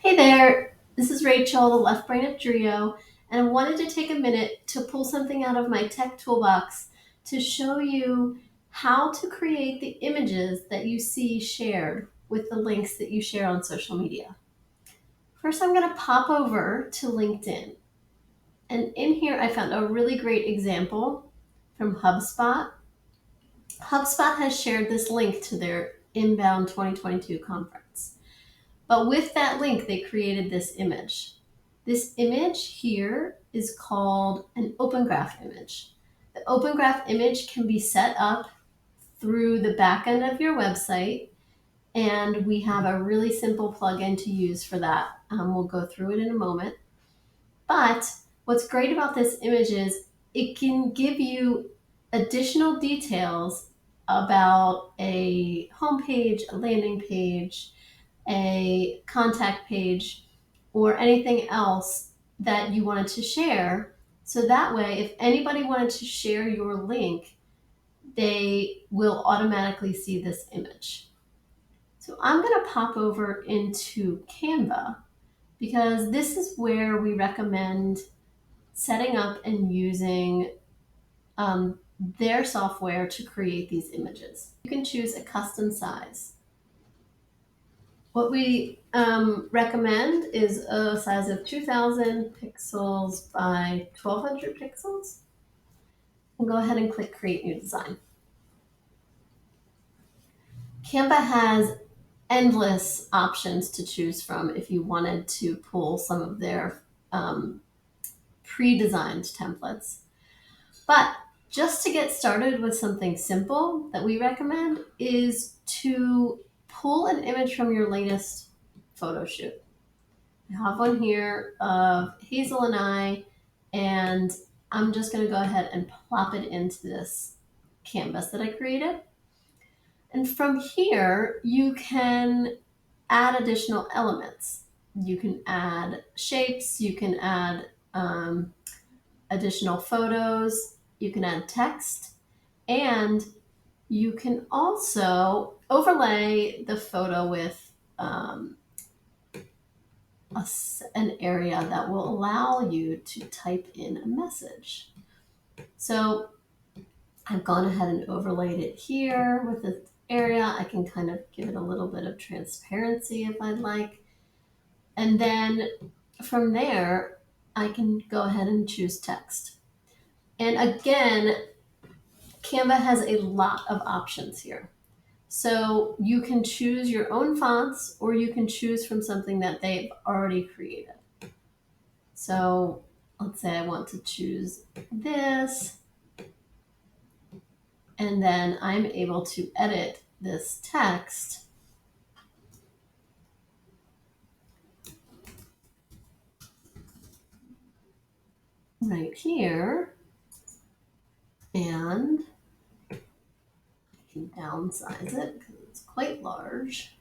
Hey there, this is Rachel, the left brain at Drio, and I wanted to take a minute to pull something out of my tech toolbox to show you how to create the images that you see shared with the links that you share on social media. First, I'm going to pop over to LinkedIn, and in here I found a really great example from HubSpot. HubSpot has shared this link to their Inbound 2022 conference. But with that link, they created this image. This image here is called an open graph image. The open graph image can be set up through the back end of your website, and we have a really simple plugin to use for that. We'll go through it in a moment. But what's great about this image is it can give you additional details about a homepage, a landing page, a contact page, or anything else that you wanted to share. So that way, if anybody wanted to share your link, they will automatically see this image. So I'm going to pop over into Canva because this is where we recommend setting up and using their software to create these images. You can choose a custom size. What we recommend is a size of 2000 pixels by 1200 pixels. And go ahead and click Create New Design. Canva has endless options to choose from if you wanted to pull some of their pre-designed templates. But just to get started with something simple that we recommend is to pull an image from your latest photo shoot. I have one here of Hazel and I'm just going to go ahead and plop it into this canvas that I created. And from here, you can add additional elements. You can add shapes, you can add additional photos, you can add text, and you can also overlay the photo with an area that will allow you to type in a message. So I've gone ahead and overlaid it here with this area. I can kind of give it a little bit of transparency if I'd like. And then from there, I can go ahead and choose text. And again, Canva has a lot of options here. So you can choose your own fonts or you can choose from something that they've already created. So let's say I want to choose this, and then I'm able to edit this text right here, and I can downsize it because it's quite large.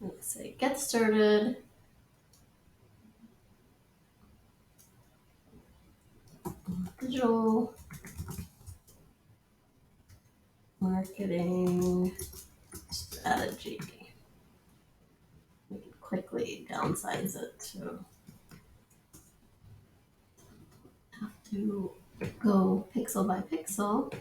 Let's say get started. Digital marketing strategy. We can quickly downsize it to have to go pixel by pixel.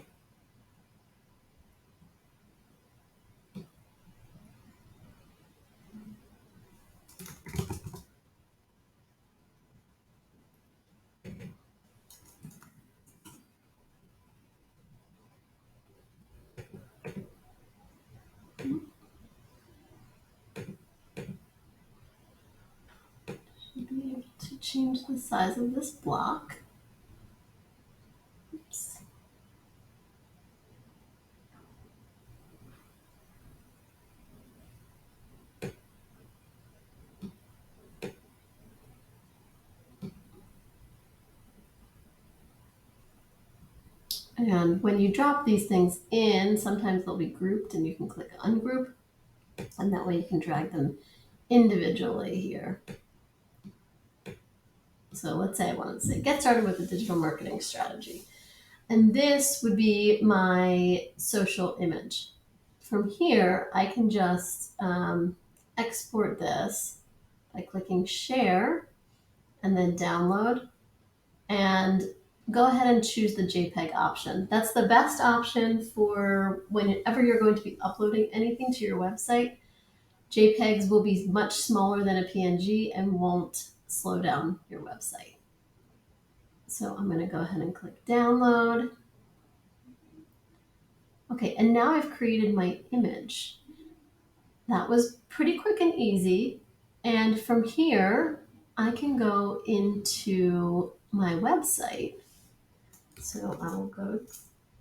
Should be able to change the size of this block. Oops. And when you drop these things in, sometimes they'll be grouped and you can click ungroup. And that way you can drag them individually here. So let's say I wanted to say, get started with a digital marketing strategy. And this would be my social image. From here, I can just export this by clicking share and then download, and go ahead and choose the JPEG option. That's the best option for whenever you're going to be uploading anything to your website. JPEGs will be much smaller than a PNG and won't slow down your website. So I'm going to go ahead and click download. Okay, and now I've created my image. That was pretty quick and easy. And from here, I can go into my website. So I will go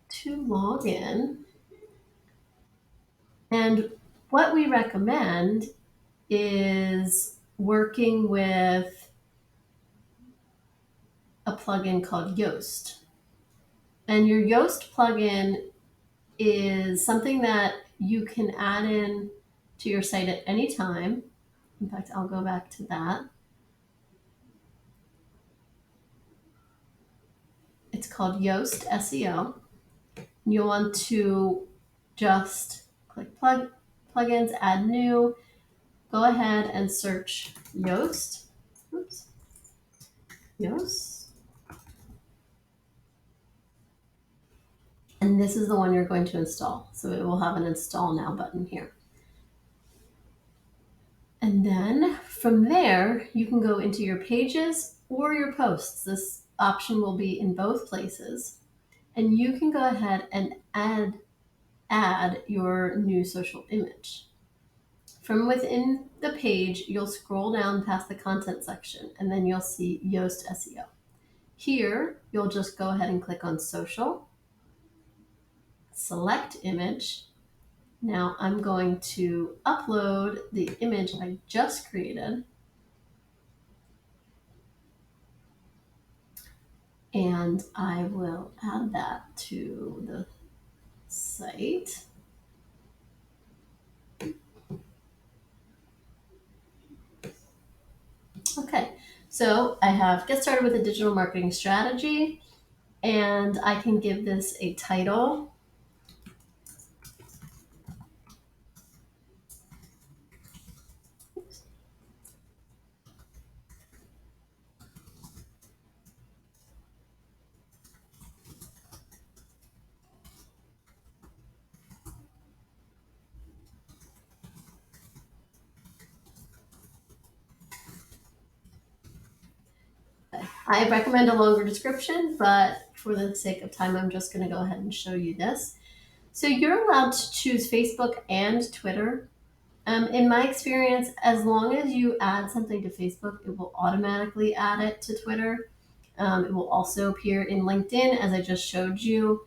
to log in. And what we recommend is working with a plugin called Yoast. And your Yoast plugin is something that you can add in to your site at any time. In fact, I'll go back to that. It's called Yoast SEO. You'll want to just click plugins, add new, go ahead and search Yoast. Oops. Yoast. And this is the one you're going to install. So it will have an install now button here. And then from there, you can go into your pages or your posts. This option will be in both places. And you can go ahead and add your new social image. From within the page, you'll scroll down past the content section, and then you'll see Yoast SEO. Here, you'll just go ahead and click on social, select image. Now I'm going to upload the image I just created. And I will add that to the site. Okay, so I have get started with a digital marketing strategy, and I can give this a title. I recommend a longer description, but for the sake of time, I'm just going to go ahead and show you this. So you're allowed to choose Facebook and Twitter. In my experience, as long as you add something to Facebook, it will automatically add it to Twitter. It will also appear in LinkedIn, as I just showed you.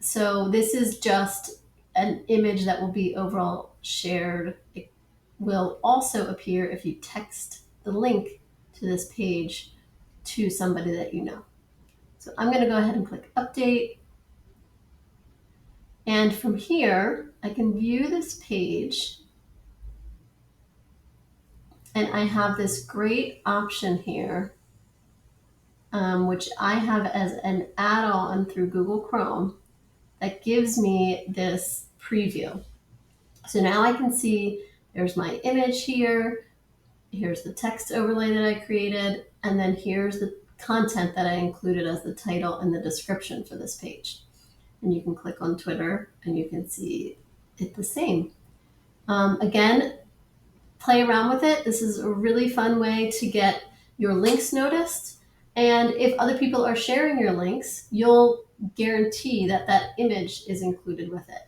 So this is just an image that will be overall shared. It will also appear if you text the link to this page to somebody that you know. So I'm going to go ahead and click update. And from here, I can view this page. And I have this great option here, which I have as an add-on through Google Chrome that gives me this preview. So now I can see there's my image here, here's the text overlay that I created, and then here's the content that I included as the title and the description for this page. And you can click on Twitter and you can see it the same. Again, play around with it. This is a really fun way to get your links noticed. And if other people are sharing your links, you'll guarantee that that image is included with it.